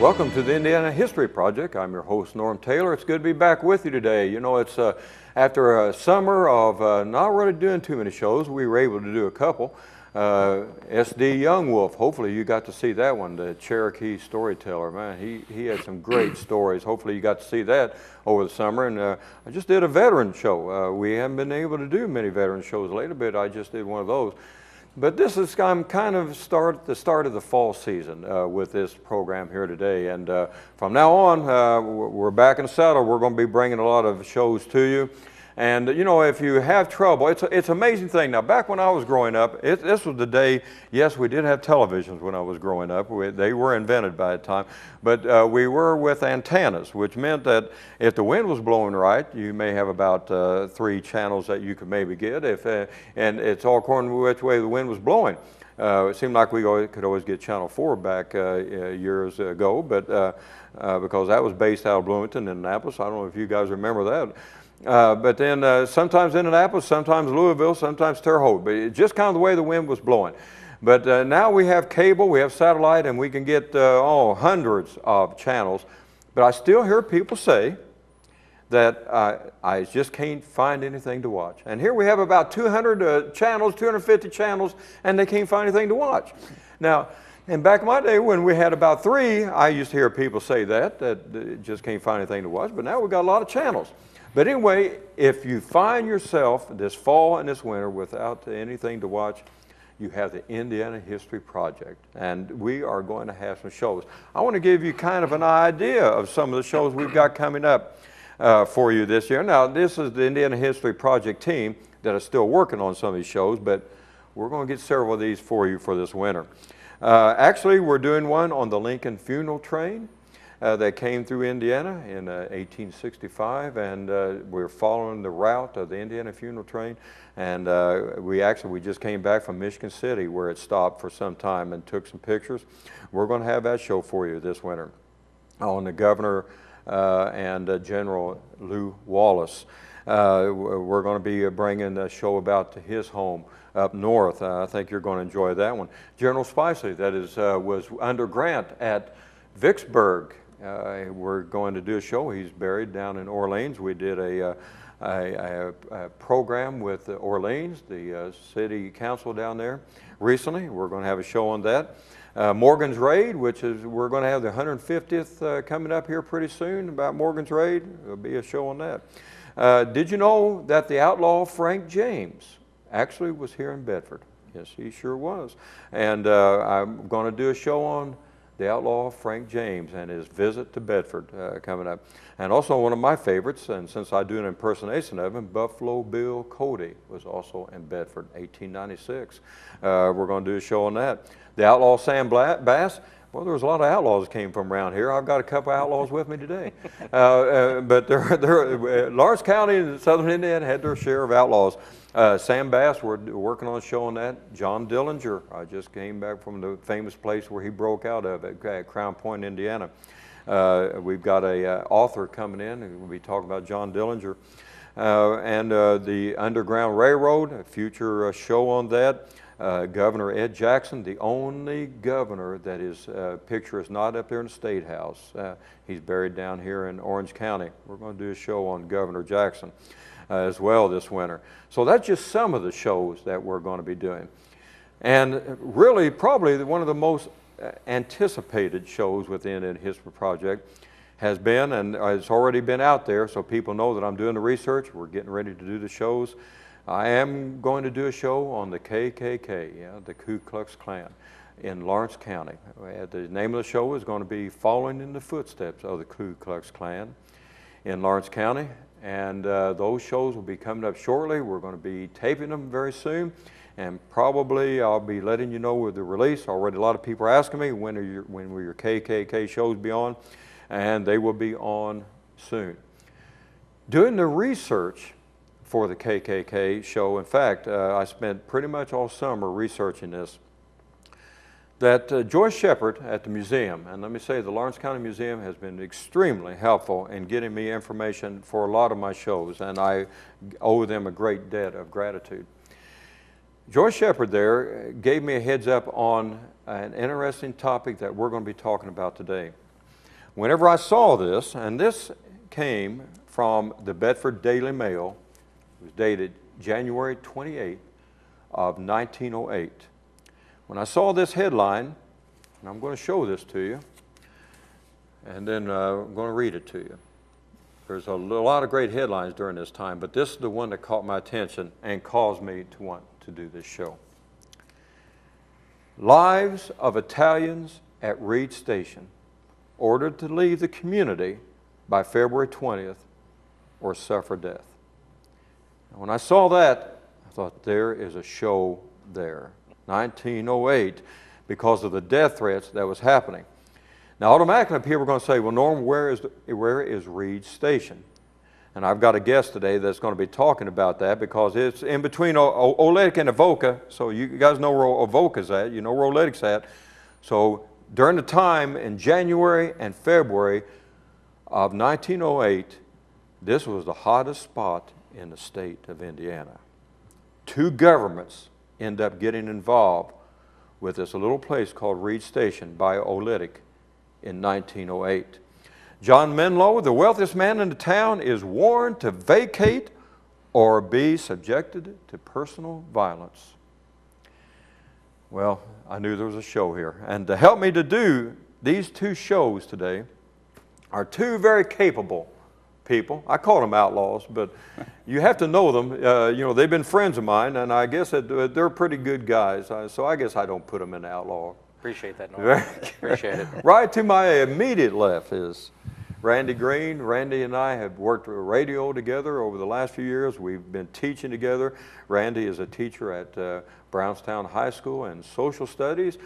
Welcome to the Indiana History Project. I'm your host, Norm Taylor. It's good to be back with you today. You know, it's after a summer of not really doing too many shows, we were able to do a couple. S.D. Young Wolf, hopefully you got to see that one, the Cherokee storyteller. Man, he had some great stories. Hopefully you got to see that over the summer. And I just did a veteran show. We haven't been able to do many veteran shows lately, but I just did one of those. But this is kind of the start of the fall season with this program here today. And from now on, we're back in the saddle. We're going to be bringing a lot of shows to you. And you know, if you have trouble, it's an amazing thing. Now, back when I was growing up, this was the day, yes, we did have televisions when I was growing up. They were invented by the time. But we were with antennas, which meant that if the wind was blowing right, you may have about 3 channels that you could maybe get. And it's all according to which way the wind was blowing. It seemed like we could always get Channel 4 back years ago, but because that was based out of Bloomington, Indianapolis. I don't know if you guys remember that. But then sometimes Indianapolis, sometimes Louisville, sometimes Terre Haute. But it's just kind of the way the wind was blowing. But now we have cable, we have satellite, and we can get hundreds of channels. But I still hear people say that I just can't find anything to watch. And here we have about 200 channels, 250 channels, and they can't find anything to watch. Now, and back in my day when we had about 3, I used to hear people say that just can't find anything to watch. But now we've got a lot of channels. But anyway, if you find yourself this fall and this winter without anything to watch, you have the Indiana History Project. And we are going to have some shows. I want to give you kind of an idea of some of the shows we've got coming up for you this year. Now, this is the Indiana History Project team that is still working on some of these shows, but we're going to get several of these for you for this winter. Actually, we're doing one on the Lincoln funeral train. That came through Indiana in 1865, and we're following the route of the Indiana funeral train. And we just came back from Michigan City, where it stopped for some time and took some pictures. We're going to have that show for you this winter on the Governor and General Lew Wallace. We're going to be bringing a show about his home up north. I think you're going to enjoy that one. General Spicely, that is, was under Grant at Vicksburg. We're going to do a show. He's buried down in Orleans. We did a program with Orleans, the city council down there recently. We're going to have a show on that. Morgan's Raid, which is, we're going to have the 150th coming up here pretty soon about Morgan's Raid. There'll be a show on that. Did you know that the outlaw Frank James actually was here in Bedford? Yes, he sure was. And I'm going to do a show on the outlaw Frank James and his visit to Bedford coming up. And also one of my favorites, and since I do an impersonation of him, Buffalo Bill Cody was also in Bedford, 1896. We're going to do a show on that. The outlaw Sam Bass, well, there was a lot of outlaws that came from around here. I've got a couple of outlaws with me today. But Lawrence County and Southern Indiana had their share of outlaws. Sam Bass, we're working on a show on that. John Dillinger, I just came back from the famous place where he broke out of at Crown Point, Indiana. We've got a author coming in, and we'll be talking about John Dillinger. And the Underground Railroad, a future show on that. Governor Ed Jackson, the only governor that his picture is not up there in the State House. He's buried down here in Orange County. We're going to do a show on Governor Jackson as well this winter. So that's just some of the shows that we're going to be doing. And really, probably one of the most anticipated shows within the History Project has been, and it's already been out there, so people know that I'm doing the research. We're getting ready to do the shows. I am going to do a show on the KKK, the Ku Klux Klan in Lawrence County. The name of the show is going to be Following in the Footsteps of the Ku Klux Klan in Lawrence County. And those shows will be coming up shortly. We're going to be taping them very soon. And probably I'll be letting you know with the release. Already a lot of people are asking me, when will your KKK shows be on? And they will be on soon. Doing the research for the KKK show, in fact, I spent pretty much all summer researching this, that Joyce Shepard at the museum, and let me say the Lawrence County Museum has been extremely helpful in getting me information for a lot of my shows, and I owe them a great debt of gratitude. Joyce Shepard there gave me a heads up on an interesting topic that we're going to be talking about today. whenever I saw this, and this came from the Bedford Daily Mail, it was dated January 28th of 1908. When I saw this headline, and I'm going to show this to you, and then I'm going to read it to you. There's a lot of great headlines during this time, but this is the one that caught my attention and caused me to want to do this show. Lives of Italians at Reed Station ordered to leave the community by February 20th or suffer death. And when I saw that, I thought, there is a show there. 1908, because of the death threats that was happening. Now, automatically, people are going to say, well, Norm, where is Reed Station? And I've got a guest today that's going to be talking about that, because it's in between Olettic and Avoca. So you guys know where Avoca's at. You know where Olettic's at. So during the time in January and February of 1908, this was the hottest spot in the state of Indiana. Two governments end up getting involved with this little place called Reed Station by Olettic in 1908. John Menlo, the wealthiest man in the town, is warned to vacate or be subjected to personal violence. Well, I knew there was a show here. And to help me to do these two shows today are two very capable people. I call them outlaws, but you have to know them. You know, they've been friends of mine, and I guess that they're pretty good guys. So I guess I don't put them in outlaw. Appreciate that, Norm. Appreciate it. Right to my immediate left is Randy Greene. Randy and I have worked radio together over the last few years. We've been teaching together. Randy is a teacher at Brownstown High School in social studies.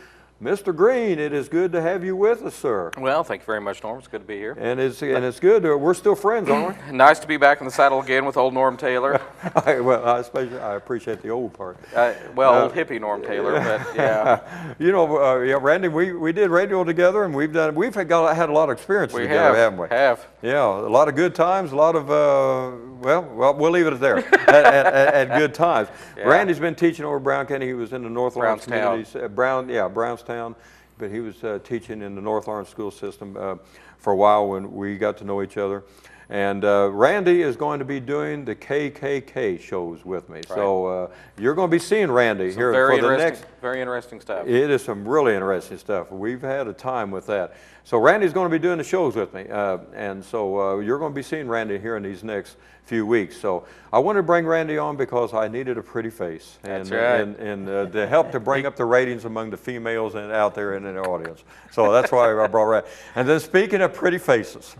Mr. Greene, it is good to have you with us, sir. Well, thank you very much, Norm. It's good to be here. And it's good. We're still friends, aren't we? Nice to be back in the saddle again with old Norm Taylor. Well, I appreciate the old part. Old hippie Norm Taylor, but yeah. You know, yeah, Randy, we did radio together, and we've had a lot of experience together, haven't we? Yeah, a lot of good times, a lot of well, we'll leave it at there. at good times. Yeah. Randy's been teaching over Brown County. He was in the North Lawrence communities. Brownstown, but he was teaching in the North Lawrence school system for a while when we got to know each other. And Randy is going to be doing the KKK shows with me. Right. So you're going to be seeing Randy here for the next. Very interesting stuff. It is some really interesting stuff. We've had a time with that. So Randy's going to be doing the shows with me. And so you're going to be seeing Randy here in these next few weeks. So I wanted to bring Randy on because I needed a pretty face. That's right. And to help to bring up the ratings among the females and out there in the audience. So that's why I brought Randy. And then speaking of pretty faces,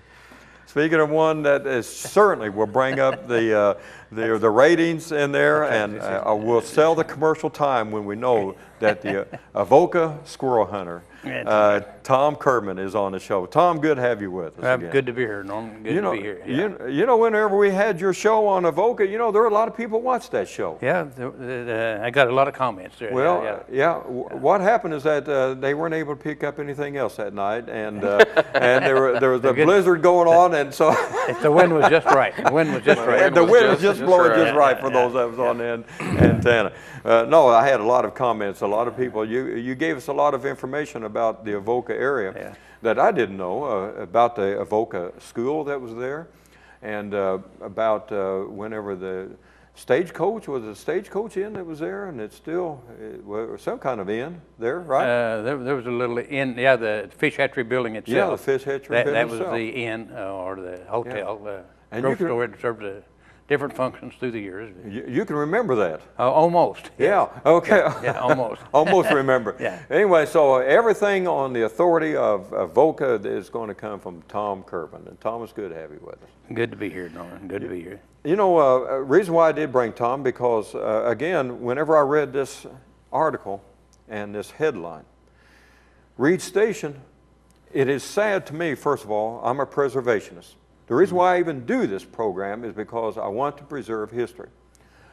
speaking of one that is certainly will bring up the ratings in there, and we'll sell the commercial time when we know that the Avoca squirrel hunter, Tom Kirkman, is on the show. Tom, good to have you with us again. Good to be here, Norm. Good to be here. Yeah. You know, whenever we had your show on Avoca, you know, there were a lot of people watched that show. Yeah, I got a lot of comments there. Well, what happened is that they weren't able to pick up anything else that night, and there was a blizzard going on, and so the wind was just right. The wind was just right. The wind was just blowing just right for those that was on the antenna. No, I had a lot of comments. A lot of people. You gave us a lot of information about the Avoca area that I didn't know about the Avoca school that was there, and about whenever the stagecoach was a stagecoach inn that was there, and it's still some kind of inn there, right? There was a little inn. Yeah, the fish hatchery building itself. Yeah, the fish hatchery building itself. That was the inn or the hotel. Yeah. Grocery store had served different functions through the years. You can remember that? Almost. Yeah. Okay. Yeah, almost. Almost remember. Yeah. Anyway, so everything on the authority of Avoca is going to come from Tom Kirkman. And Tom, it's good to have you with us. Good to be here, Norman. Good to be here. You know, reason why I did bring Tom, because again, whenever I read this article and this headline, Reed Station, it is sad to me, first of all, I'm a preservationist. The reason why I even do this program is because I want to preserve history.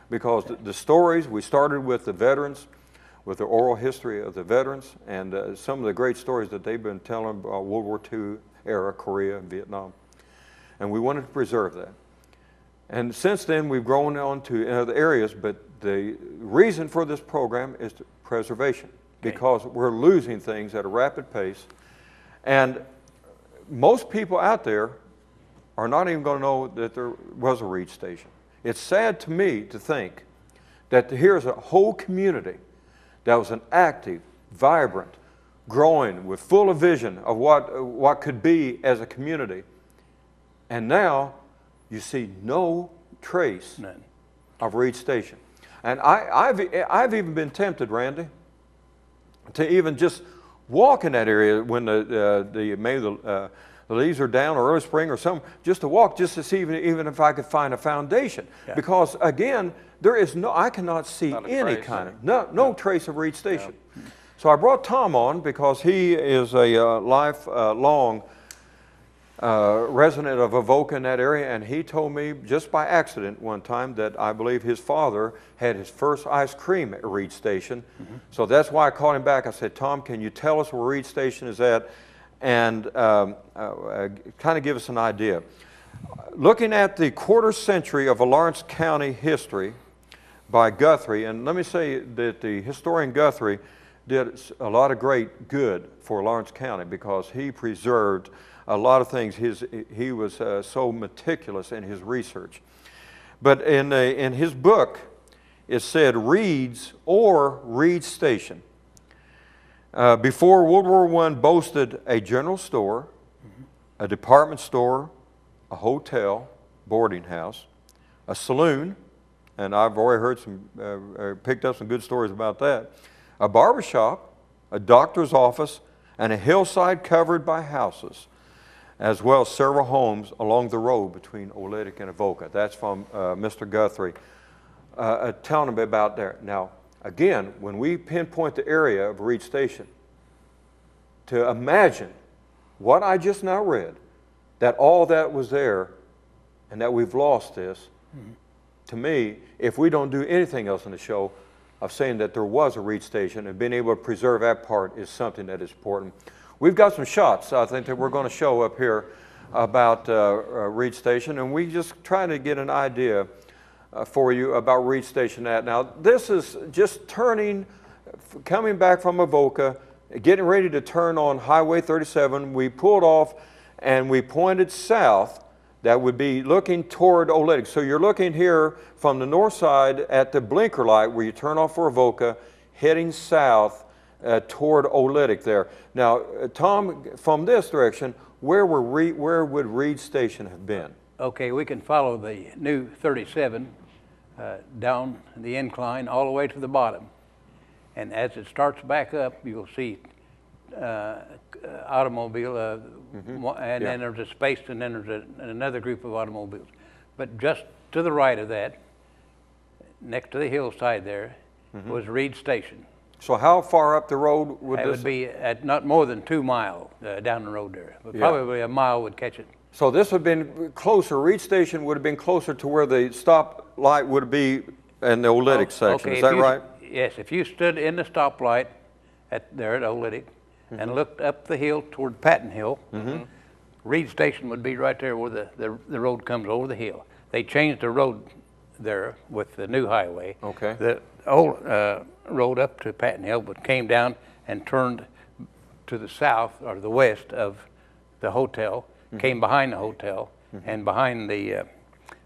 Because the stories, we started with the veterans, with the oral history of the veterans, and some of the great stories that they've been telling about World War II era, Korea and Vietnam. And we wanted to preserve that. And since then, we've grown on to other areas, but the reason for this program is preservation, because we're losing things at a rapid pace. And most people out there are not even going to know that there was a Reed Station. It's sad to me to think that here's a whole community that was an active, vibrant, growing, with full of vision of what could be as a community. And now you see no trace of Reed Station. And I've even been tempted, Randy, to even just walk in that area when maybe the leaves are down or early spring or something, just to walk, just to see even if I could find a foundation. Yeah. Because again, I cannot see any kind of, no trace of Reed Station. Yeah. So I brought Tom on because he is a lifelong resident of Avoca in that area, and he told me just by accident one time that I believe his father had his first ice cream at Reed Station. So that's why I called him back. I said, Tom, can you tell us where Reed Station is at, and kind of give us an idea. Looking at the quarter century of a Lawrence County history by Guthrie, and let me say that the historian Guthrie did a lot of great good for Lawrence County because he preserved a lot of things. He was so meticulous in his research. But in his book, it said Reed's or Reed Station. Before World War I boasted a general store, a department store, a hotel, boarding house, a saloon, and I've already heard picked up some good stories about that, a barber shop, a doctor's office, and a hillside covered by houses, as well as several homes along the road between Oolitic and Avoca. That's from Mr. Guthrie telling me about there. Now, again, when we pinpoint the area of Reed Station, to imagine what I just now read, that all that was there and that we've lost this, to me, if we don't do anything else in the show of saying that there was a Reed Station and being able to preserve that part is something that is important. We've got some shots, I think, that we're going to show up here about Reed Station, and we just trying to get an idea for you about Reed Station. Now, this is just coming back from Avoca, getting ready to turn on Highway 37. We pulled off and we pointed south. That would be looking toward Oolitic. So you're looking here from the north side at the blinker light where you turn off for Avoca, heading south toward Oolitic there. Now, Tom, from this direction, where would Reed Station have been? Okay, we can follow the new 37 down the incline all the way to the bottom. And as it starts back up, you'll see automobile, and then there's a space, and then there's another group of automobiles. But just to the right of that, next to the hillside there, was Reed Station. So how far up the road would it this? Would be at not more than 2 miles down the road there, but probably a mile would catch it. So this would have been closer. Reed Station would have been closer to where the stop light would be in the Oolitic section. Okay, is that right? Yes. If you stood in the stoplight there at Oolitic and looked up the hill toward Patton Hill, Reed Station would be right there where the road comes over the hill. They changed the road there with the new highway. Okay. The old road up to Patton Hill, but came down and turned to the south or the west of the hotel, came behind the hotel and behind the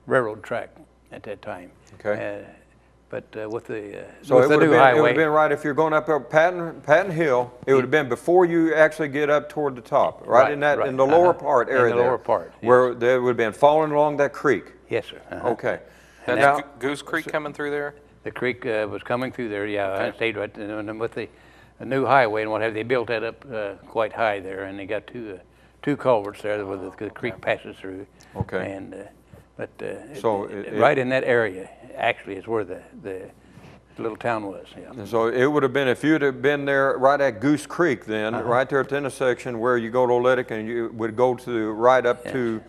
railroad track at that time. Okay. But with the It new highway, would have been right if you're going up Patton Hill. It would have been before you actually get up toward the top, right? In the lower part area in the lower part, where they would have been falling along that creek. Yes, sir. Okay. And now, Goose Creek coming through there? The creek was coming through there, and stayed right there. And with the new highway and what have they built that up quite high there, and they got two culverts there where the creek passes through. Okay. And so right in that area actually is where the little town was. Yeah. So it would have been, if you'd have been there right at Goose Creek then, right there at the intersection where you go to Oolitic and you would go to right up to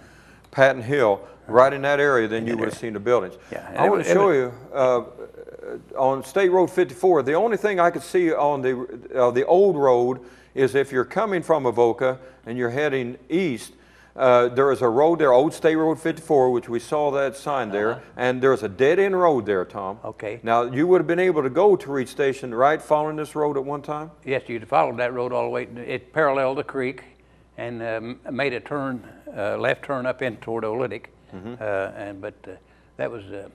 Patton Hill, right in that area, then you would have seen the buildings. Yeah. I want to show you on State Road 54, the only thing I could see on the old road is if you're coming from Avoca and you're heading east, there is a road there, Old State Road 54, which we saw that sign there, and there's a dead-end road there, Tom. Okay. Now, you would have been able to go to Reed Station, right, following this road at one time? Yes, you'd followed that road all the way. It paralleled the creek, and made a turn, left turn up in toward Oolitic. That was a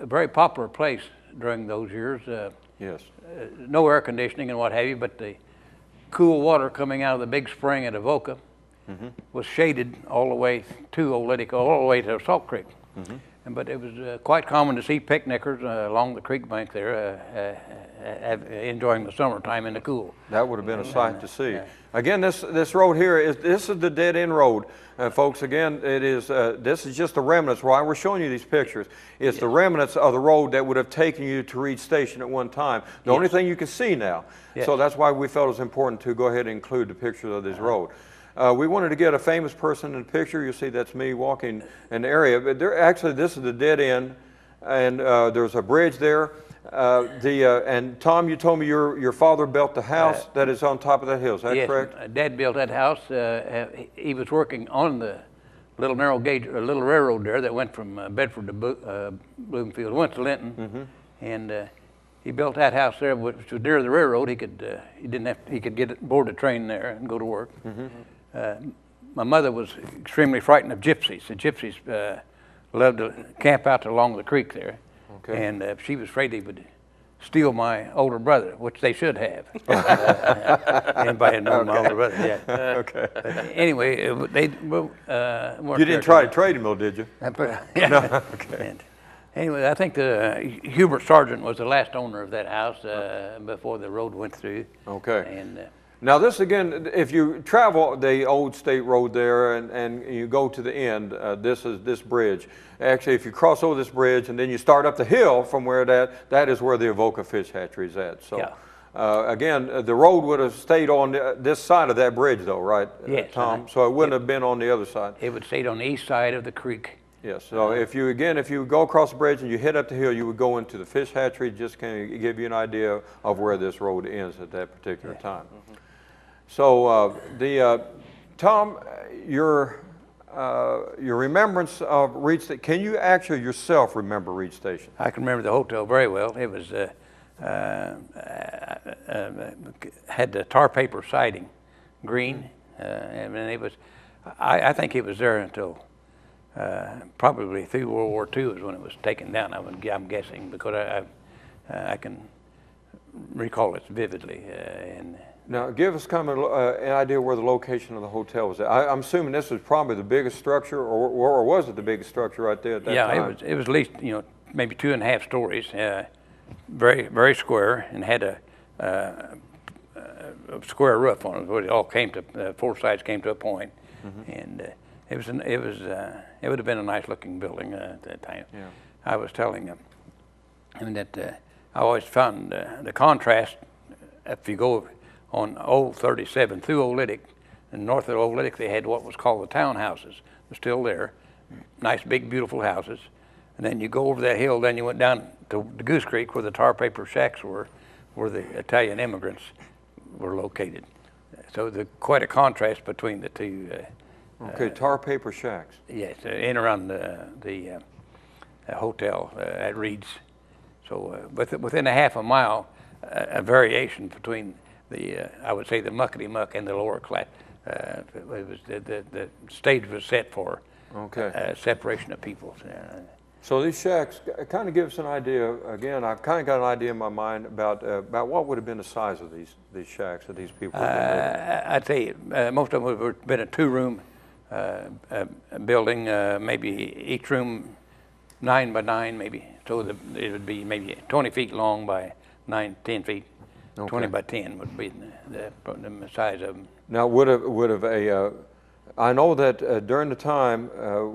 very popular place during those years. Yes. No air conditioning and what have you, but the cool water coming out of the big spring at Avoca was shaded all the way to Oolitic, all the way to Salt Creek. But it was quite common to see picnickers along the creek bank there enjoying the summertime in the cool. That would have been a sight to see. Again, this road here this is the dead end road, folks. Again, it is this is just the remnants. Why we're showing you these pictures, it's the remnants of the road that would have taken you to Reed Station at one time. The only thing you can see now. So that's why we felt it was important to go ahead and include the pictures of this road. We wanted to get a famous person in the picture. You see, that's me walking in the area. But actually, this is the dead end, and there's a bridge there. And Tom, you told me your father built the house that is on top of that hill. Is that correct? Yes, Dad built that house. He was working on the little narrow gauge, little railroad there that went from Bedford to Bloomfield, went to Linton, and he built that house there, which was near the railroad. He could get board a train there and go to work. My mother was extremely frightened of gypsies. The gypsies loved to camp out along the creek there. And she was afraid they would steal my older brother, which they should have. Anybody know my older brother? Yeah. But anyway, they weren't. You didn't try to trade him, though, did you? No. And anyway, I think the Hubert Sargent was the last owner of that house before the road went through. And now this again, if you travel the old state road there and you go to the end, this is this bridge. Actually, if you cross over this bridge and then you start up the hill from where that is where the Avoca Fish Hatchery is at. So again, the road would have stayed on this side of that bridge though, right, Tom? So it wouldn't have been on the other side. It would stay on the east side of the creek. Yes, so if you go across the bridge and you head up the hill, you would go into the fish hatchery, just kind of give you an idea of where this road ends at that particular time. So Tom, your remembrance of Reed Station, can you actually yourself remember Reed Station? I can remember the hotel very well. It was had the tar paper siding, green, and it was. I think it was there until probably through World War II is when it was taken down. I'm guessing because I can recall it vividly. Now, give us kind of an idea where the location of the hotel was at. I'm assuming this was probably the biggest structure, or was it the biggest structure right there at that time? Yeah, it was at least maybe 2.5 stories, very very square, and had a square roof on it. It all came to 4 sides came to a point, and it would have been a nice looking building at that time. Yeah. I was telling them that I always found the contrast if you go on Old 37 through Oolitic, and north of Oolitic they had what was called the townhouses. They're still there, nice big beautiful houses. And then you go over that hill, then you went down to the Goose Creek where the tar paper shacks were, where the Italian immigrants were located. So there's quite a contrast between the two. Okay, tar paper shacks. Yes, in around the hotel at Reed's. So within a half a mile, a variation between I would say the muckety muck and the lower class. It was the stage was set for separation of peoples. So these shacks kind of give us an idea. Again, I've kind of got an idea in my mind about what would have been the size of these shacks that these people would have been I'd say most of them would have been a 2-room building, maybe each room 9 by 9, maybe. So it would be maybe 20 feet long by 10 feet. 20 by 10 would be the size of them. Now, would have I know that during the time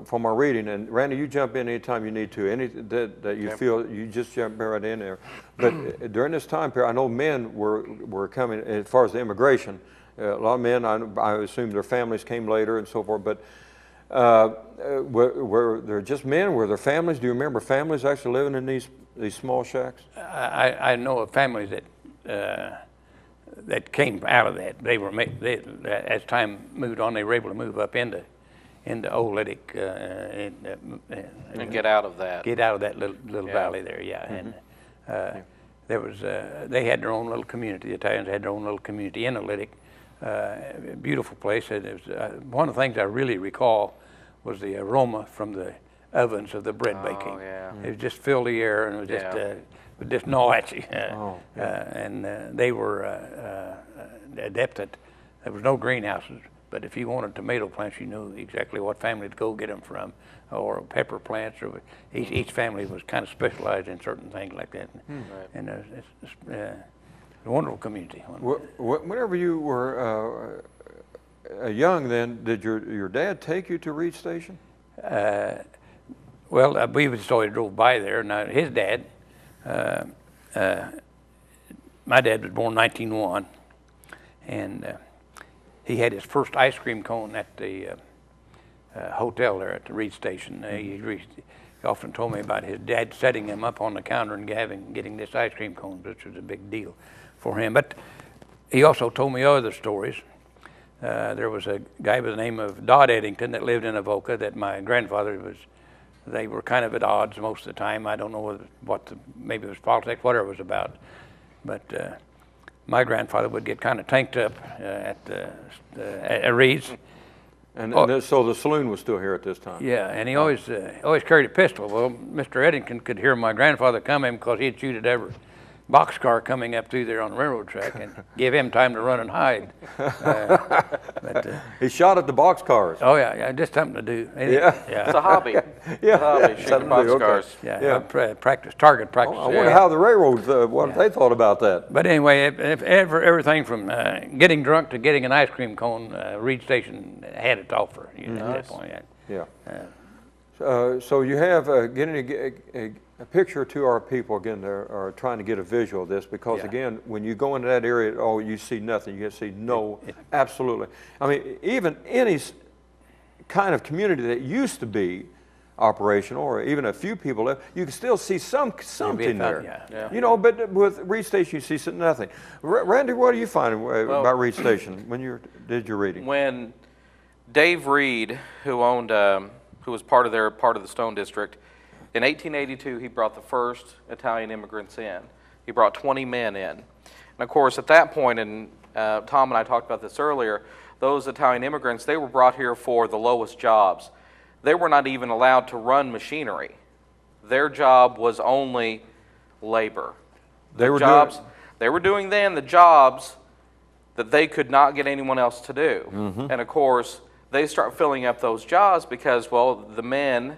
from our reading, and Randy, you jump in anytime you need to, any that you feel, you just jump right in there. But during this time period, I know men were coming, as far as the immigration, a lot of men, I assume their families came later and so forth, but were there just men? Were there families? Do you remember families actually living in these small shacks? I know of families that came out of that. As time moved on, they were able to move up into Oolitic and get out of that. Get out of that little valley there, And there was they had their own little community. The Italians had their own little community in Oolitic. Beautiful place. And it was, one of the things I really recall was the aroma from the ovens of the bread baking. Yeah. It just filled the air, and it was just, would just gnaw at you. And they were adept at, there was no greenhouses, but if you wanted tomato plants, you knew exactly what family to go get them from, or pepper plants, or each family was kind of specialized in certain things like that. And it's a wonderful community. Whenever you were young, then did your dad take you to Reed Station? Well, we just always drove by there. Now, his dad, my dad was born in 1901, and he had his first ice cream cone at the hotel there at the Reed Station. He often told me about his dad setting him up on the counter and getting this ice cream cone, which was a big deal for him. But he also told me other stories. There was a guy by the name of Dodd Eddington that lived in Avoca that my grandfather was, they were kind of at odds most of the time. I don't know maybe it was politics, whatever it was about. But my grandfather would get kind of tanked up at Reed's. And so the saloon was still here at this time? Yeah, and he always carried a pistol. Well, Mr. Eddington could hear my grandfather coming because he'd shoot at every boxcar coming up through there on the railroad track and give him time to run and hide. He shot at the boxcars. Oh yeah, just something to do. It's a hobby. Yeah, Hobby, shooting boxcars. Yeah. Target practice. I wonder how the railroads, what they thought about that. But anyway, everything from getting drunk to getting an ice cream cone, Reed Station had it to offer at that point. Yeah. So you have getting a picture to our people again. Are trying to get a visual of this because again, when you go into that area, you see nothing. You see absolutely. I mean, even any kind of community that used to be operational, or even a few people left, you can still see something there. You know, but with Reed Station, you see nothing. Randy, what do you find about Reed Station when you did your reading? When Dave Reed, who was part of the Stone District, in 1882, he brought the first Italian immigrants in. He brought 20 men in. And of course, at that point, and Tom and I talked about this earlier, those Italian immigrants, they were brought here for the lowest jobs. They were not even allowed to run machinery. Their job was only labor. They were doing then the jobs that they could not get anyone else to do. And of course, they start filling up those jobs because, well, the men,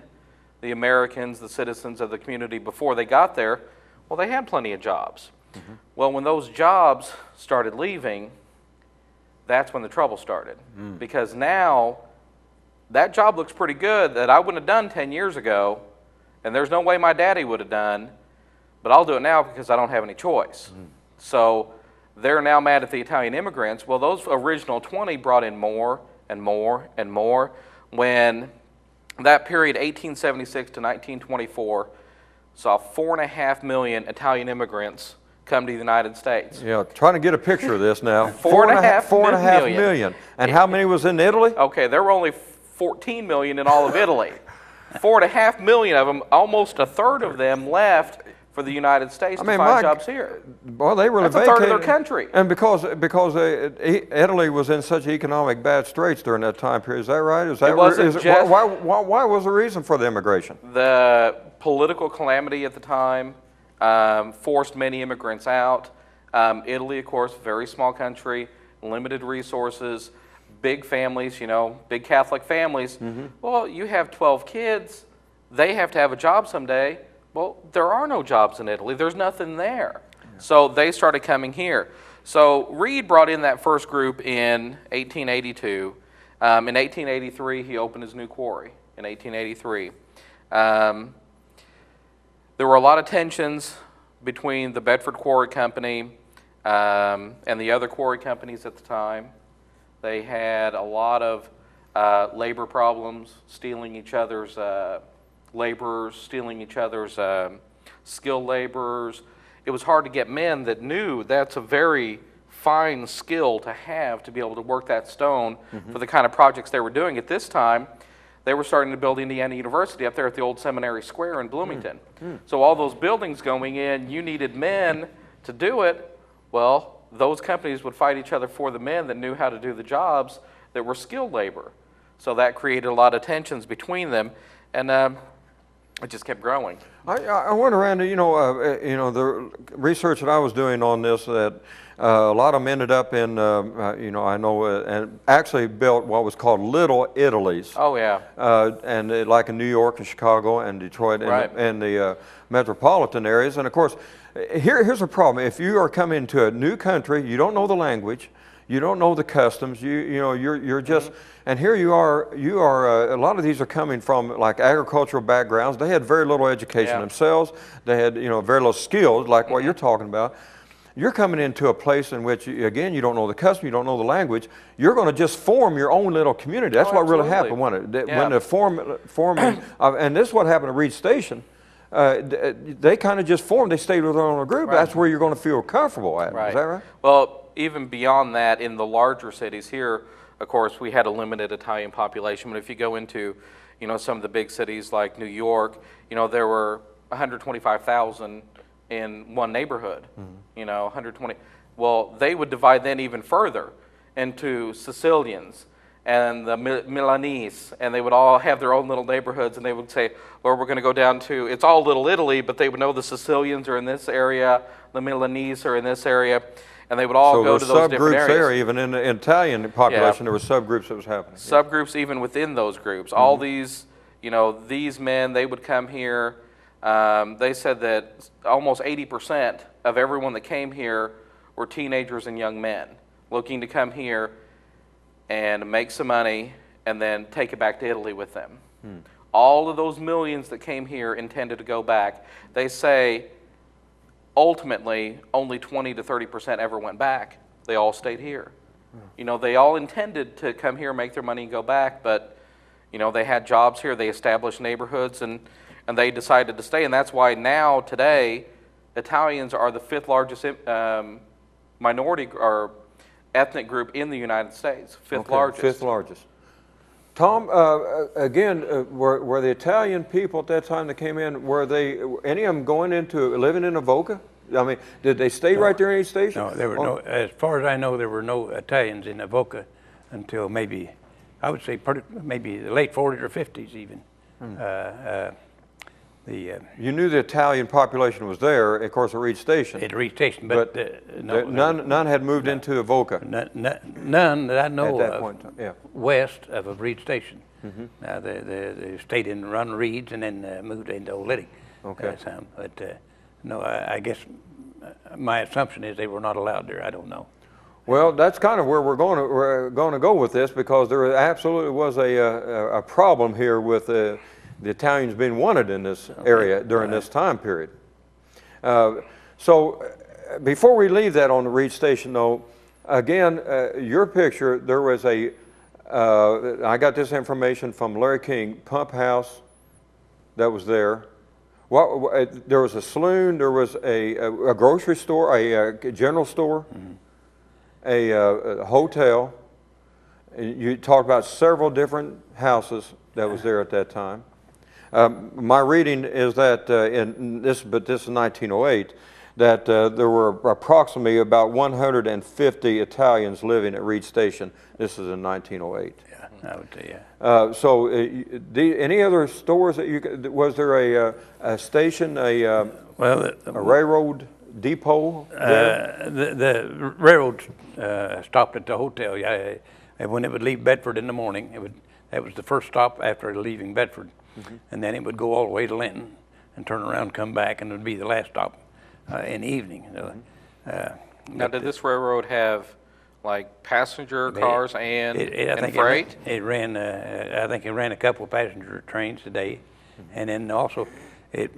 the Americans, the citizens of the community before they got there, well, they had plenty of jobs. Well, when those jobs started leaving, that's when the trouble started. Because now, that job looks pretty good that I wouldn't have done 10 years ago, and there's no way my daddy would have done, but I'll do it now because I don't have any choice. So they're now mad at the Italian immigrants. Well, those original 20 brought in more and more and more. When that period, 1876 to 1924, saw 4.5 million Italian immigrants come to the United States. Yeah, trying to get a picture of this now. 4.5 million. And how many was in Italy? Okay, there were only 14 million in all of Italy. 4.5 million of them, almost a third of them left for the United States to find jobs here. Well, they really That's a third of their country. And because Italy was in such economic bad straits during that time period, is that right? Why was the reason for the immigration? The political calamity at the time forced many immigrants out. Italy, of course, very small country, limited resources, big families, big Catholic families. Well, you have 12 kids. They have to have a job someday. Well, there are no jobs in Italy. There's nothing there. So they started coming here. So Reed brought in that first group in 1882. In 1883, he opened his new quarry in 1883. There were a lot of tensions between the Bedford Quarry Company and the other quarry companies at the time. They had a lot of labor problems, stealing each other's laborers, stealing each other's skilled laborers. It was hard to get men that knew that's a very fine skill to have to be able to work that stone for the kind of projects they were doing. At this time, they were starting to build Indiana University up there at the old Seminary Square in Bloomington. So all those buildings going in, you needed men to do it. Well, those companies would fight each other for the men that knew how to do the jobs that were skilled labor. So that created a lot of tensions between them, and it just kept growing. I went around, the research that I was doing on this, that a lot of them ended up in, and actually built what was called Little Italies. Oh, yeah. Like in New York and Chicago and Detroit and the metropolitan areas. And of course, here's a problem. If you are coming to a new country, you don't know the language, you don't know the customs, you're just, and here you are, a lot of these are coming from like agricultural backgrounds. They had very little education themselves. They had, very little skills, like what you're talking about. You're coming into a place in which, again, you don't know the custom, you don't know the language. You're going to just form your own little community. That's what really happened, wasn't it? When the forming, and this is what happened at Reed Station. They kind of just formed. They stayed with their own group. That's where you're going to feel comfortable at. Is that right? Well, even beyond that, in the larger cities here, of course, we had a limited Italian population. But if you go into, some of the big cities like New York, there were 125,000 in one neighborhood. 120. Well, they would divide then even further into Sicilians and the Milanese, and they would all have their own little neighborhoods, and they would say, well, we're going to go down to, it's all Little Italy, but they would know the Sicilians are in this area, the Milanese are in this area, and they would all go to those different areas. There, even in the Italian population, there were subgroups that was happening. Subgroups even within those groups. All these, these men, they would come here. They said that almost 80% of everyone that came here were teenagers and young men looking to come here and make some money and then take it back to Italy with them. All of those millions that came here intended to go back. They say ultimately only 20 to 30% ever went back. They all stayed here. They all intended to come here, make their money and go back, but they had jobs here, they established neighborhoods, and they decided to stay. And that's why now, today, Italians are the 5th largest minority or ethnic group in the United States, 5th largest. 5th largest. Tom, again, were the Italian people at that time that came in, were they, any of them going into living in Avoca? I mean, did they stay right there in East Station? No, there were no, as far as I know, there were no Italians in Avoca until maybe, I would say maybe the late 40s or 50s even. You knew the Italian population was there, of course, at Reed Station. At Reed Station, but none had moved into Avoca. None that I know at that point in time. West of Reed Station. Now they stayed in Run Reeds and then moved into Old Liddick. Okay. But no, I guess my assumption is they were not allowed there. I don't know. Well, that's kind of where we're going to go with this, because there absolutely was a problem here with the Italians being wanted in this area during this time period. So before we leave that on the Reed Station, though, again, your picture, there was I got this information from Larry King, pump house that was there. There was a saloon, there was a grocery store, a general store, a hotel. You talked about several different houses that was there at that time. My reading is that this is 1908, that there were approximately about 150 Italians living at Reed Station. This is in 1908. Yeah, I would say, yeah. So, any other stores that was there a station, a railroad depot there? The railroad stopped at the hotel. Yeah, and when it would leave Bedford in the morning, that was the first stop after leaving Bedford. And then it would go all the way to Linton and turn around and come back, and it would be the last stop in the evening. Now, did this railroad have like passenger cars and freight? It ran, I think it ran a couple of passenger trains a day. And then also, its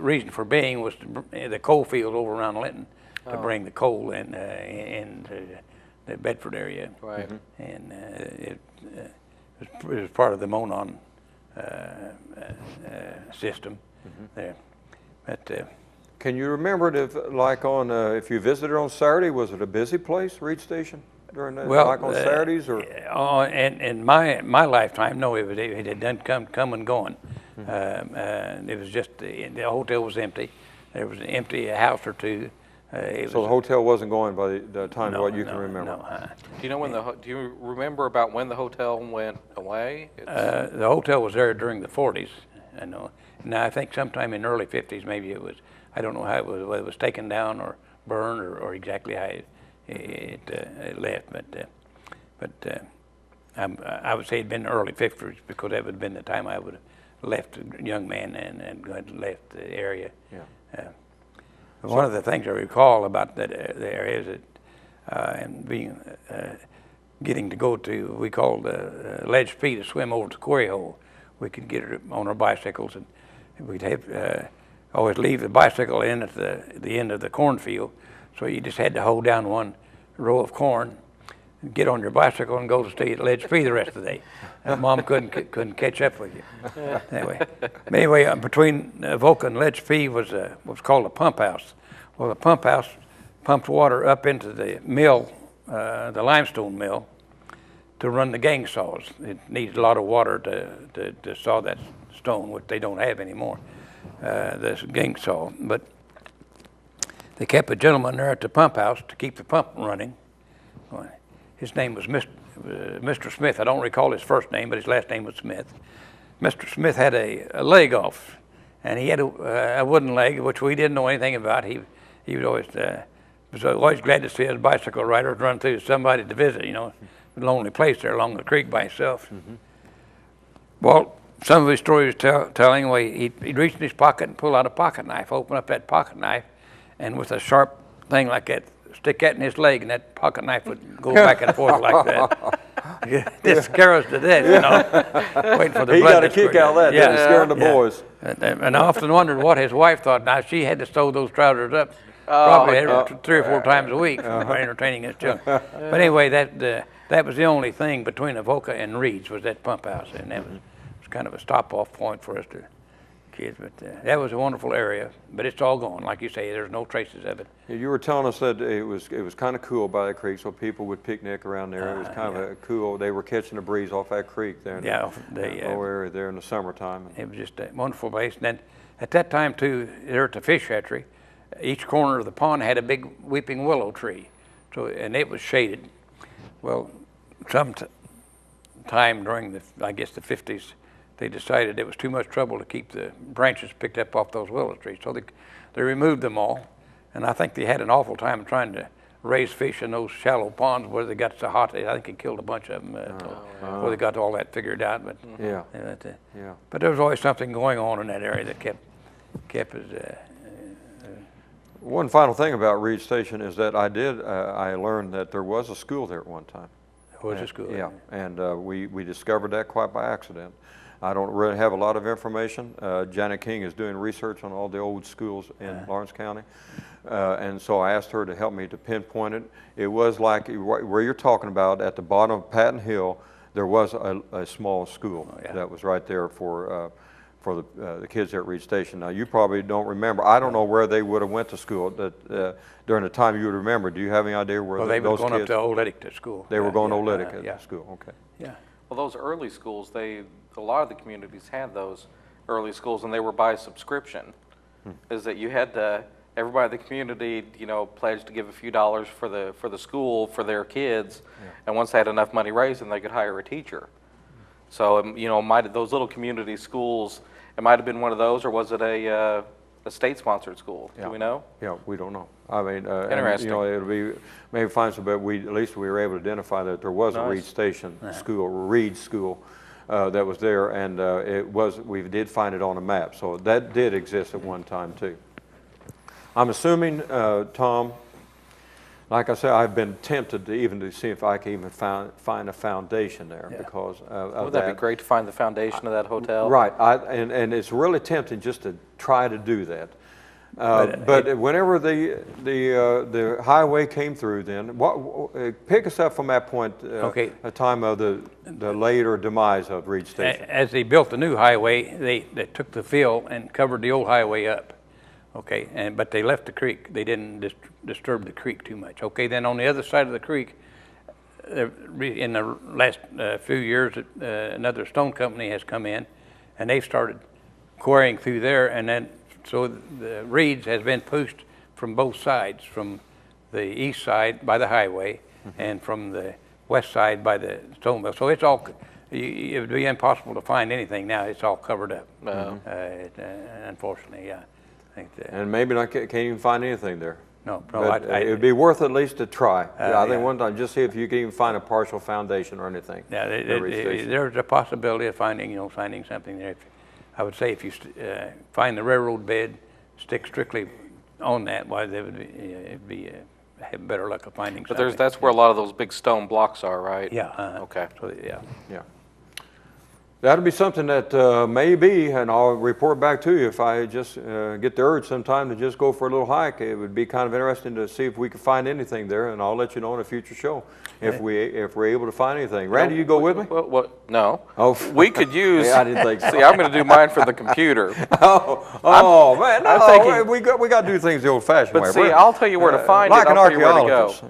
reason for being was the coal field over around Linton to bring the coal in the Bedford area. Right. And it was part of the Monon system there. But can you remember it if you visited on Saturday, was it a busy place, Reed Station, during that, like on Saturdays? Or? In my lifetime, no, it had done come and gone. It was just, the hotel was empty. There was an empty house or two. So the hotel wasn't going by the time what you can remember? No. Do you know when do you remember about when the hotel went away? The hotel was there during the 40s, I know. Now, I think sometime in the early 50s, maybe it was, I don't know how it was, whether it was taken down or burned or exactly how it left. But I would say it'd been the early 50s because that would have been the time I would have left a young man and left the area. Yeah. One of the things I recall about that the area is that and being getting to go to, we called ledge fee to swim over to Quarry Hole. We could get it on our bicycles, and we'd have always leave the bicycle in at the end of the cornfield. So you just had to hold down one row of corn, and get on your bicycle, and go to stay at ledge fee the rest of the day. And Mom couldn't catch up with you. Anyway, between Avoca and ledge fee was called a pump house. Well, the pump house pumped water up into the mill, the limestone mill, to run the gang saws. It needed a lot of water to saw that stone, which they don't have anymore, this gang saw. But they kept a gentleman there at the pump house to keep the pump running. His name was Mr. Smith. I don't recall his first name, but his last name was Smith. Mr. Smith had a leg off, and he had a wooden leg, which we didn't know anything about. He was always glad to see his bicycle riders run through somebody to visit, you know. A lonely place there along the creek by himself. Mm-hmm. Well, some of his stories telling, well, he'd reach in his pocket and pull out a pocket knife, open up that pocket knife, and with a sharp thing like that, stick that in his leg, and that pocket knife would go back and forth like that. Just scare us to death, you know. Waiting for the blood. He got a kick out of that, didn't he? Scaring the boys. And I often wondered what his wife thought. Now, she had to sew those trousers up probably 3 or 4 times a week for entertaining us children. But anyway, that was the only thing between Avoca and Reed's was that pump house, and that was kind of a stop-off point for us kids. But that was a wonderful area, but it's all gone. Like you say, there's no traces of it. You were telling us that it was kind of cool by the creek, so people would picnic around there. It was kind of a cool. They were catching the breeze off that creek there. In the lower area there in the summertime. It was just a wonderful place. And then at that time too, there at the fish hatchery, each corner of the pond had a big weeping willow tree, and it was shaded. Well, some time during I guess the 50s, they decided it was too much trouble to keep the branches picked up off those willow trees. So they removed them all. And I think they had an awful time trying to raise fish in those shallow ponds where they got so hot. I think it killed a bunch of them before they got all that figured out. But but there was always something going on in that area that kept us. One final thing about Reed Station is that I learned that there was a school there at one time. There was a school. Yeah, and we discovered that quite by accident. I don't really have a lot of information. Janet King is doing research on all the old schools in Lawrence County. And so I asked her to help me to pinpoint it. It was like where you're talking about at the bottom of Patton Hill, there was a small school that was right there for the kids there at Reed Station. Now you probably don't remember. I don't know where they would have went to school during the time you would remember. Do you have any idea where they were going kids? Up to Old Ethic to school. They were going to Old Ethic at school. Okay. Yeah. Well, those early schools, a lot of the communities had those early schools, and they were by subscription. Is that you had to, everybody in the community, you know, pledged to give a few dollars for the school for their kids, and once they had enough money raised, then they could hire a teacher. So you know, those little community schools, it might have been one of those, or was it a state-sponsored school? Do we know? Yeah, we don't know. I mean, interesting. You know, it'll be maybe find some, but at least we were able to identify that there was a Reed Station school, Reed School, that was there, and we did find it on a map, so that did exist at one time too. I'm assuming, Tom, like I said, I've been tempted to see if I can even find a foundation there because of Wouldn't that be great to find the foundation of that hotel? Right, and it's really tempting just to try to do that. But whenever the highway came through, then pick us up from that point. A time of the later demise of Reed Station. As they built the new highway, they took the fill and covered the old highway up. Okay, but they left the creek. They didn't disturb the creek too much. Okay, then on the other side of the creek, in the last few years, another stone company has come in, and they've started quarrying through there, and then so the Reeds has been pushed from both sides, from the east side by the highway and from the west side by the stone mill. So it's all, it would be impossible to find anything now. It's all covered up. Unfortunately, yeah. I think And maybe not, can't even find anything there. no, But it would be worth at least a try. I think yeah. one time, just see if you can even find a partial foundation or anything. Yeah, at Reed Station. there's a possibility of finding something there. I would say if you find the railroad bed, stick strictly on that, why they would be, it'd be have better luck of finding But something. that's where a lot of those big stone blocks are, right? Yeah. Okay. So, yeah. Yeah. That'll be something that may be, and I'll report back to you if I just get the urge sometime to just go for a little hike. It would be kind of interesting to see if we can find anything there, and I'll let you know in a future show if we're able to find anything. Randy, you go with me? What? No. Oh. We could use. Yeah, I didn't think so. See, I'm going to do mine for the computer. Man, I'm no, thinking- we got to do things the old-fashioned way. But see, I'll tell you where to find like it. an I'll tell you where to go. archaeologist.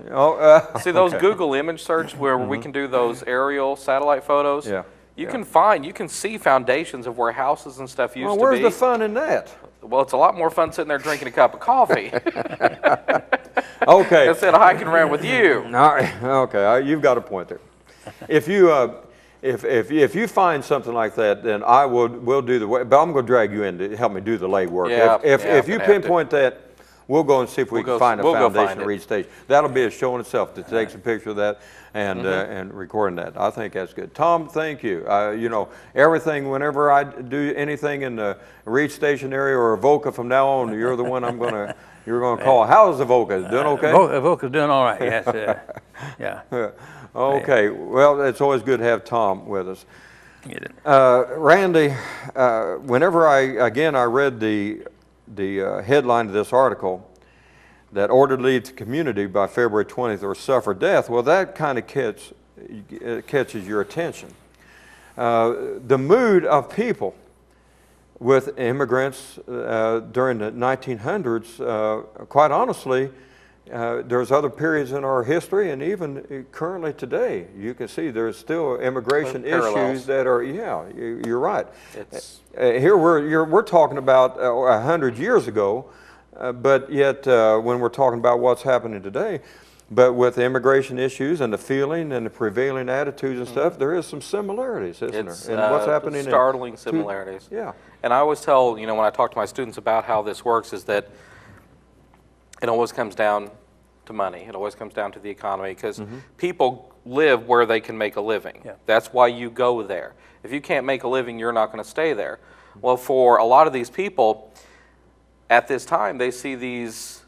Oh, See those Google image search where we can do those aerial satellite photos? Yeah. You can see foundations of where houses and stuff used Well, to where's be. the fun in that? Well, it's a lot more fun sitting there drinking a cup of coffee Okay. instead of hiking around with you. All right. Okay. You've got a point there. If you if you find something like that, then we'll do the way. But I'm going to drag you in to help me do the legwork. Yeah, If I'm you gonna have to. pinpoint that, we'll go and see if we can find a we'll go foundation find at it. Reed Station. That'll be a show in itself to take some picture of that and recording that. I think that's good. Tom, thank you. You know, everything, whenever I do anything in the Reed Station area or Avoca from now on, you're the one you're gonna call. How's Avoca? Doing okay? Avoca's doing all right, yes. Yeah. Okay. Well, it's always good to have Tom with us. Get it. Randy, whenever I read the headline of this article, that ordered to leave the community by February 20th or suffer death, well, that kind of catches your attention. The mood of people with immigrants during the 1900s, quite honestly, there's other periods in our history, and even currently today, you can see there's still immigration Parallels. issues that are. Yeah, you're right. It's Here we're talking about 100 years ago, but yet when we're talking about what's happening today, but with the immigration issues and the feeling and the prevailing attitudes and stuff, there is some similarities, isn't it's there? And what's happening? startling similarities. Yeah. And I always tell, when I talk to my students about how this works, is that it always comes down to money. It always comes down to the economy, because people live where they can make a living. Yeah. That's why you go there. If you can't make a living, you're not going to stay there. Well, for a lot of these people, at this time, they see these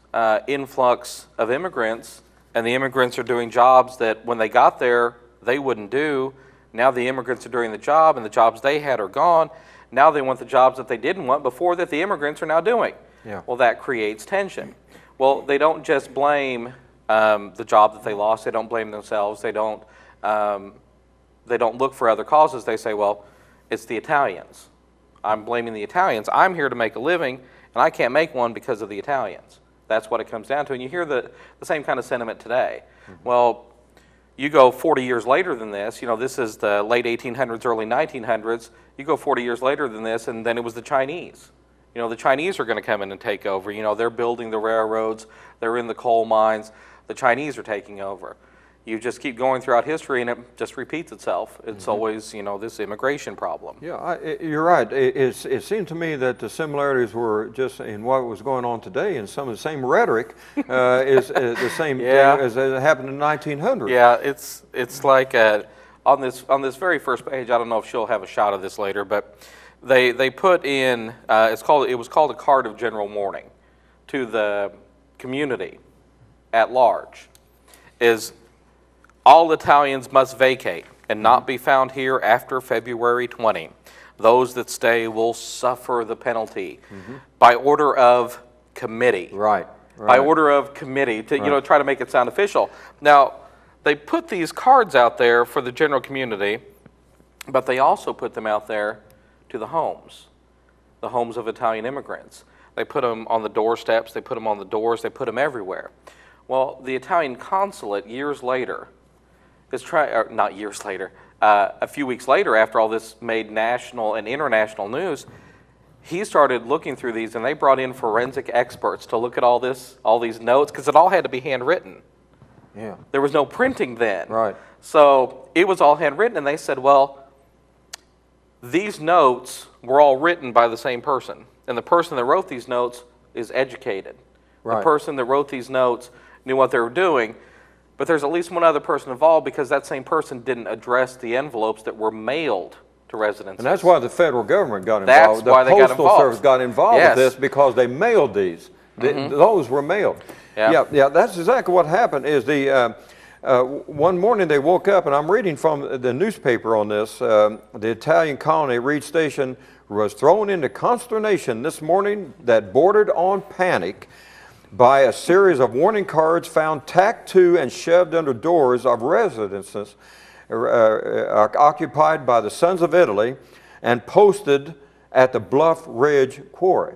influx of immigrants, and the immigrants are doing jobs that when they got there, they wouldn't do. Now the immigrants are doing the job, and the jobs they had are gone. Now they want the jobs that they didn't want before that the immigrants are now doing. Yeah. Well, that creates tension. Well, they don't just blame the job that they lost. They don't blame themselves. They don't look for other causes. They say, well, it's the Italians. I'm blaming the Italians. I'm here to make a living, and I can't make one because of the Italians. That's what it comes down to. And you hear the same kind of sentiment today. Well, you go 40 years later than this. This is the late 1800s, early 1900s. You go 40 years later than this, and then it was the Chinese. The Chinese are going to come in and take over. They're building the railroads. They're in the coal mines. The Chinese are taking over. You just keep going throughout history, and it just repeats itself. It's always, this immigration problem. Yeah, you're right. It seemed to me that the similarities were just in what was going on today, and some of the same rhetoric is the same Yeah. as it happened in 1900. Yeah, it's like on this very first page. I don't know if she'll have a shot of this later, but they put in it was called a card of general mourning to the community at large. Is all Italians must vacate and not be found here after February 20. Those that stay will suffer the penalty by order of committee. Right. By order of committee to try to make it sound official. Now, they put these cards out there for the general community, but they also put them out there to the homes of Italian immigrants. They put them on the doorsteps, they put them on the doors, they put them everywhere. Well, the Italian consulate years later not years later, a few weeks later, after all this made national and international news, he started looking through these, and they brought in forensic experts to look at all these notes, because it all had to be handwritten. Yeah. There was no printing then. Right. So it was all handwritten, and they said, well, these notes were all written by the same person, and the person that wrote these notes is educated. Right. The person that wrote these notes knew what they were doing, but there's at least one other person involved, because that same person didn't address the envelopes that were mailed to residences. And that's why the federal government got That's involved. why The they got Postal involved. Service got involved Yes. with this because they mailed these. Those were mailed. Yeah. Yeah, that's exactly what happened. Is one morning they woke up, and I'm reading from the newspaper on this. The Italian colony Reed Station was thrown into consternation this morning that bordered on panic by a series of warning cards found tacked to and shoved under doors of residences occupied by the Sons of Italy and posted at the Bluff Ridge Quarry.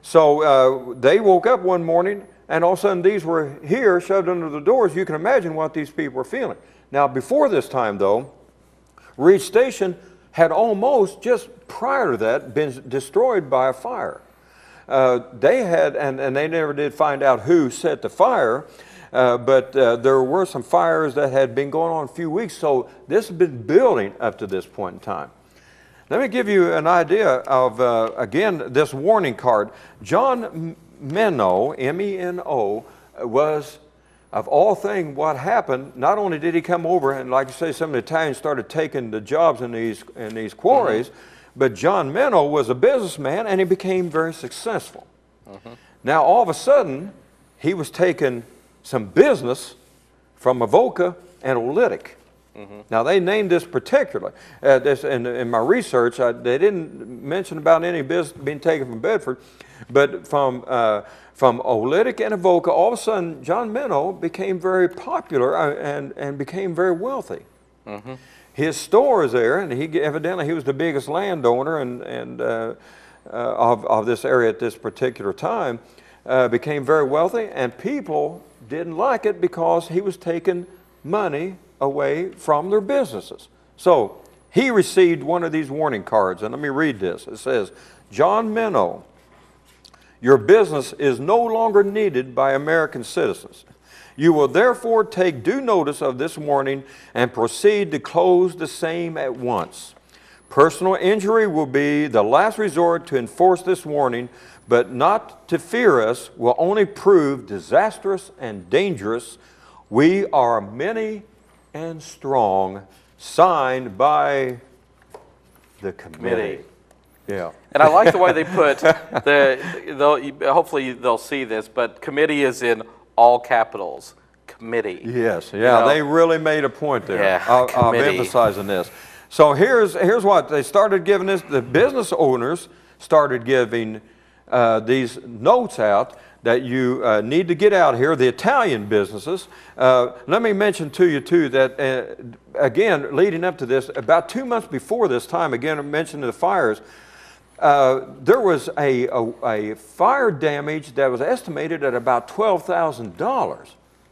So they woke up one morning, and all of a sudden these were here shoved under the doors. You can imagine what these people were feeling. Now, before this time, though, Reed Station had almost, just prior to that, been destroyed by a fire. They had, and they never did find out who set the fire, but there were some fires that had been going on a few weeks, so this has been building up to this point in time. Let me give you an idea of, again, this warning card. John Meno, M-E-N-O, was, of all things, what happened. Not only did he come over, and like you say, some of the Italians started taking the jobs in these quarries, but John Meno was a businessman, and he became very successful. Now, all of a sudden, he was taking some business from Avoca and Olytic. Now, they named this particularly. In my research, they didn't mention about any business being taken from Bedford, but from Olytic and Avoca, all of a sudden, John Meno became very popular and became very wealthy. His store is there, and evidently he was the biggest landowner of this area at this particular time. Became very wealthy, and people didn't like it because he was taking money away from their businesses. So he received one of these warning cards, and let me read this. It says, John Meno, your business is no longer needed by American citizens. You will therefore take due notice of this warning and proceed to close the same at once. Personal injury will be the last resort to enforce this warning, but not to fear us will only prove disastrous and dangerous. We are many and strong, signed by the committee. Yeah. And I like the way they put hopefully they'll see this, but committee is in all capitals. Committee. Yes, yeah, You know? they really made a point there Yeah, of committee. emphasizing this. So here's what they started giving this. The business owners started giving these notes out that you need to get out here, the Italian businesses. Let me mention to you too that, again, leading up to this, about 2 months before this time, again, I mentioned the fires, there was a fire damage that was estimated at about $12,000.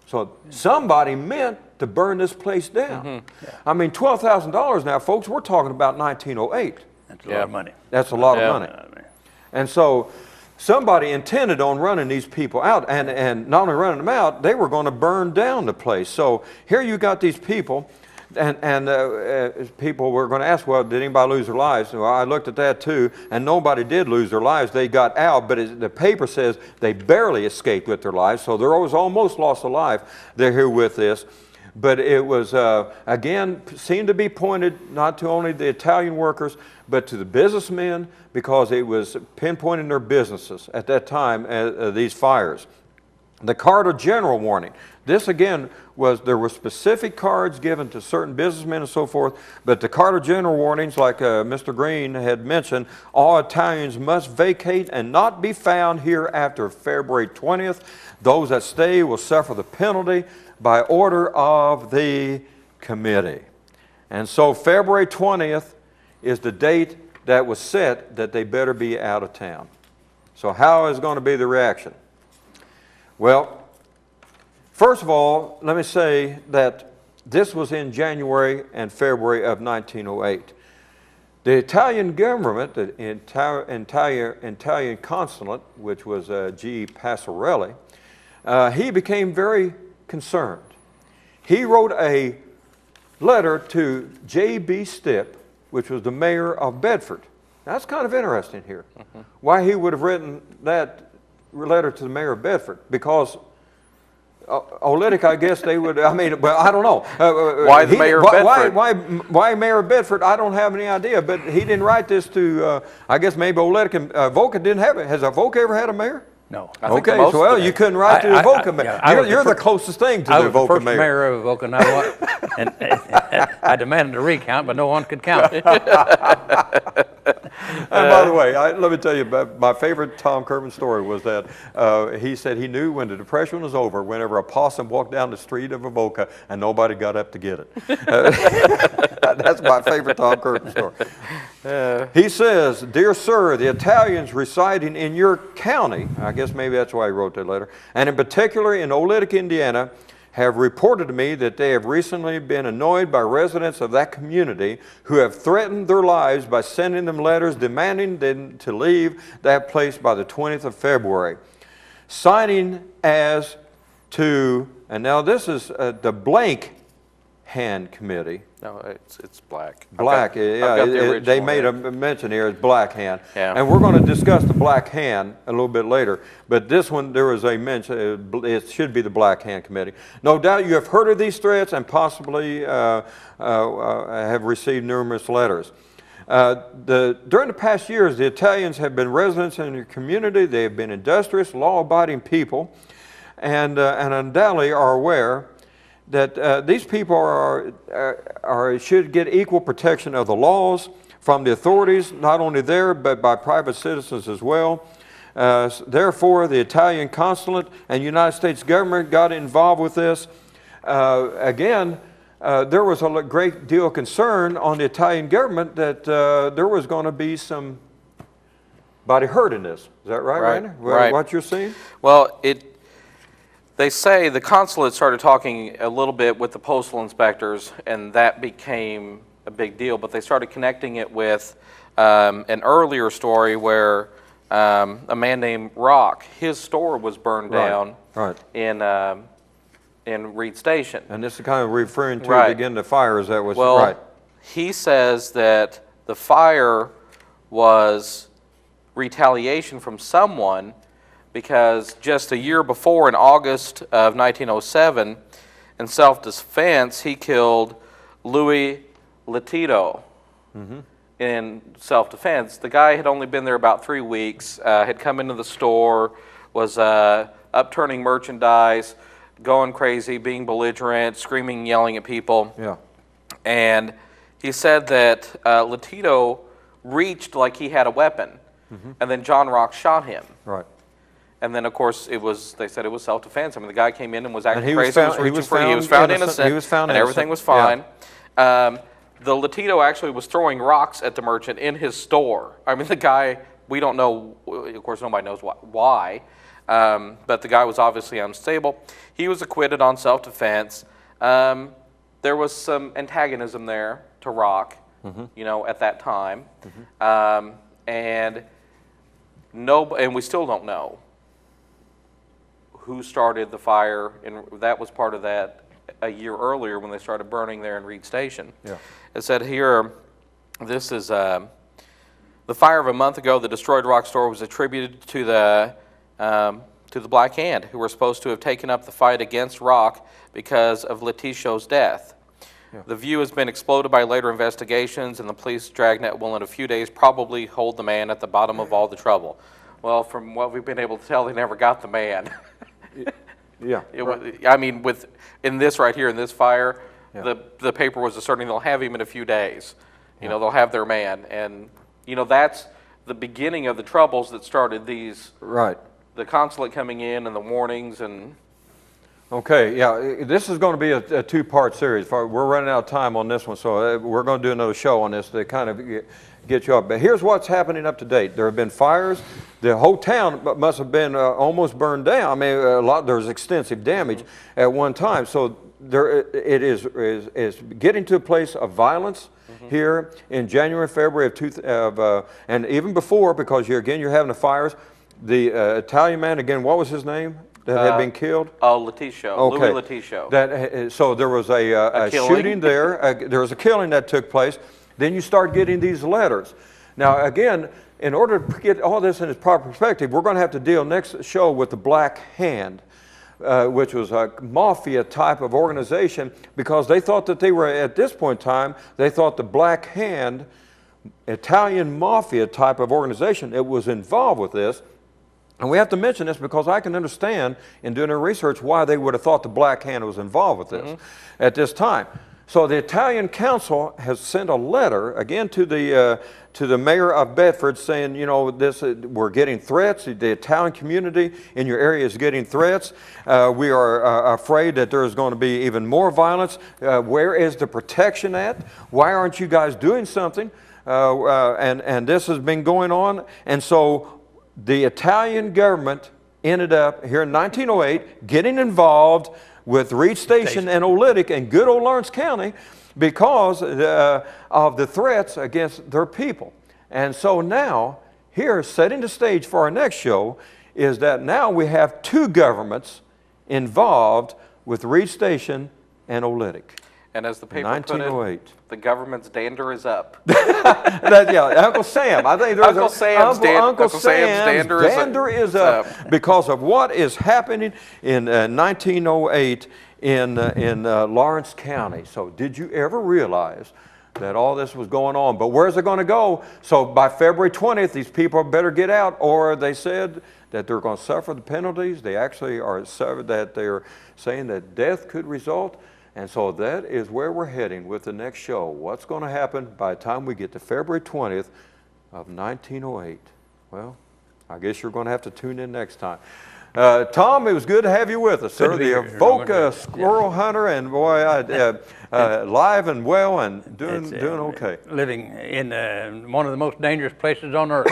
So somebody meant to burn this place down. I mean, $12,000 now, folks, we're talking about 1908. That's a lot of money. That's a lot of money. And so somebody intended on running these people out, and not only running them out, they were going to burn down the place. So here you got these people, and people were going to ask, well, did anybody lose their lives? Well, I looked at that too, and nobody did lose their lives. They got out, but the paper says they barely escaped with their lives, so there was almost lost a life. They're here with this. But it was, again, seemed to be pointed not to only the Italian workers, but to the businessmen, because it was pinpointing their businesses at that time, these fires. The card of general warning. This, again, there were specific cards given to certain businessmen and so forth, but the card of general warnings, like Mr. Greene had mentioned, all Italians must vacate and not be found here after February 20th. Those that stay will suffer the penalty by order of the committee. And so February 20th is the date that was set that they better be out of town. So how is going to be the reaction? Well, first of all, let me say that this was in January and February of 1908. The Italian government, the Italian consulate, which was G. Passarelli, he became very concerned. He wrote a letter to J.B. Stipp, which was the mayor of Bedford. That's kind of interesting here. Why he would have written that letter to the mayor of Bedford, because Oolitic, I guess they would, I mean, well, I don't know. Why the mayor of Bedford? Why mayor of Bedford? I don't have any idea, but he didn't write this to, I guess maybe Oolitic and Avoca didn't have it. Has Avoca ever had a mayor? No. Okay, so well, you couldn't write to the Avoca mayor. You're the closest thing to the Avoca mayor. I was the first mayor of Avoca, and I demanded a recount, but no one could count. And by the way, let me tell you, my favorite Tom Kirkman story was that he said he knew when the Depression was over whenever a possum walked down the street of Avoca and nobody got up to get it. That's my favorite Tom Kirkman story. He says, "Dear sir, the Italians residing in your county," I guess maybe that's why he wrote that letter, "and in particular in Oolitic, Indiana, have reported to me that they have recently been annoyed by residents of that community who have threatened their lives by sending them letters demanding them to leave that place by the 20th of February. Signing as to," and now this is the blank hand committee. No, it's black. Black, yeah, they made here. a mention here as black hand. Yeah. And we're going to discuss the black hand a little bit later. But this one, there was a mention, it should be the black hand committee. No doubt you have heard of these threats and possibly have received numerous letters. During the past years, the Italians have been residents in your community. They have been industrious, law-abiding people, and undoubtedly are aware that these people should get equal protection of the laws from the authorities, not only there, but by private citizens as well. Therefore, the Italian consulate and United States government got involved with this. Again, there was a great deal of concern on the Italian government that there was going to be somebody hurt in this. Is that right, Rainer? Right. What you're seeing? Well, they say the consulate started talking a little bit with the postal inspectors, and that became a big deal. But they started connecting it with an earlier story where a man named Rock, his store was burned down in Reed Station. And this is kind of referring to Right. again the fires that was Well, right. he says that the fire was retaliation from someone, because just a year before, in August of 1907, in self-defense, he killed Louis Latito in self-defense. The guy had only been there about 3 weeks, had come into the store, was upturning merchandise, going crazy, being belligerent, screaming, yelling at people. Yeah. And he said that Latito reached like he had a weapon, and then John Rock shot him. Right. And then, of course, they said it was self-defense. I mean, the guy came in and was acting And he was crazy. found- he was found innocent. He was found and everything innocent. was fine. The Latito actually was throwing rocks at the merchant in his store. I mean, the guy, we don't know, of course, nobody knows why, but the guy was obviously unstable. He was acquitted on self-defense. There was some antagonism there to Rock, you know, at that time. And we still don't know who started the fire, and that was part of that a year earlier when they started burning there in Reed Station. Yeah. It said here, this is the fire of a month ago. The destroyed rock store was attributed to the Black Hand, who were supposed to have taken up the fight against Rock because of Letitio's death. Yeah. The view has been exploded by later investigations, and the police dragnet will in a few days probably hold the man at the bottom of all the trouble. Well, from what we've been able to tell, they never got the man. Yeah. I mean, in this right here, in this fire, Yeah. the paper was asserting they'll have him in a few days. You know, they'll have their man. And, you know, that's the beginning of the troubles that started these. Right. The consulate coming in and the warnings and. Okay, yeah, this is going to be a two-part series. We're running out of time on this one, so we're going to do another show on this to kind of get you up. But here's what's happening up to date. There have been fires. The whole town must have been almost burned down. I mean, there's extensive damage at one time. So it is getting to a place of violence here in January, February and even before, because you're having the fires. The Italian man, again, what was his name that had been killed? Oh, Letitia. Okay. Louis Letitia. So there was a shooting there. There was a killing that took place. Then you start getting these letters. Now, again, in order to get all this in its proper perspective, we're going to have to deal next show with the Black Hand, which was a mafia type of organization, because they thought that they were, at this point in time, they thought the Black Hand, Italian mafia type of organization, that was involved with this. And we have to mention this because I can understand in doing the research why they would have thought the Black Hand was involved with this at this time. So the Italian council has sent a letter again to the mayor of Bedford saying, you know, we're getting threats. The Italian community in your area is getting threats. We are afraid that there is going to be even more violence. Where is the protection at? Why aren't you guys doing something? And this has been going on. And so the Italian government ended up here in 1908 getting involved with Reed Station and Oolitic and good old Lawrence County because of the threats against their people. And so now, here, setting the stage for our next show, is that now we have two governments involved with Reed Station and Oolitic. And as the paper put it, the government's dander is up. Uncle Sam. I think Uncle Sam's dander is up because of what is happening in 1908 in Lawrence County. So did you ever realize that all this was going on? But where's it going to go? So by February 20th, these people better get out, or they said that they're going to suffer the penalties. They actually are that they're saying that death could result. And so that is where we're heading with the next show. What's going to happen by the time we get to February 20th of 1908? Well, I guess you're going to have to tune in next time. Tom, it was good to have you with us, sir. The Avoca squirrel hunter, and boy, live and well and doing okay. Living in one of the most dangerous places on earth.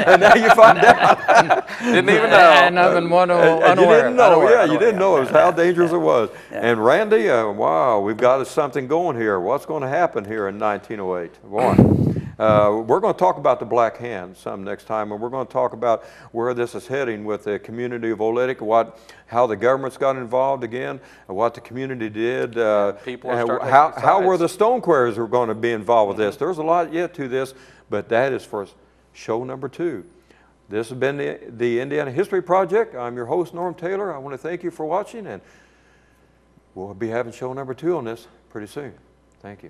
And now you find out. Didn't even know. And I've been unaware. You didn't know, you didn't know it was how dangerous it was. And Randy, wow, we've got something going here. What's going to happen here in 1908? Boy. We're going to talk about the Black Hand some next time, and we're going to talk about where this is heading with the community of Oolitic, how the government's got involved again, what the community did, how were the stone quarries were going to be involved with this. There's a lot yet to this, but that is for show number 2. This has been the Indiana History Project. I'm your host, Norm Taylor. I want to thank you for watching, and we'll be having show number 2 on this pretty soon. Thank you.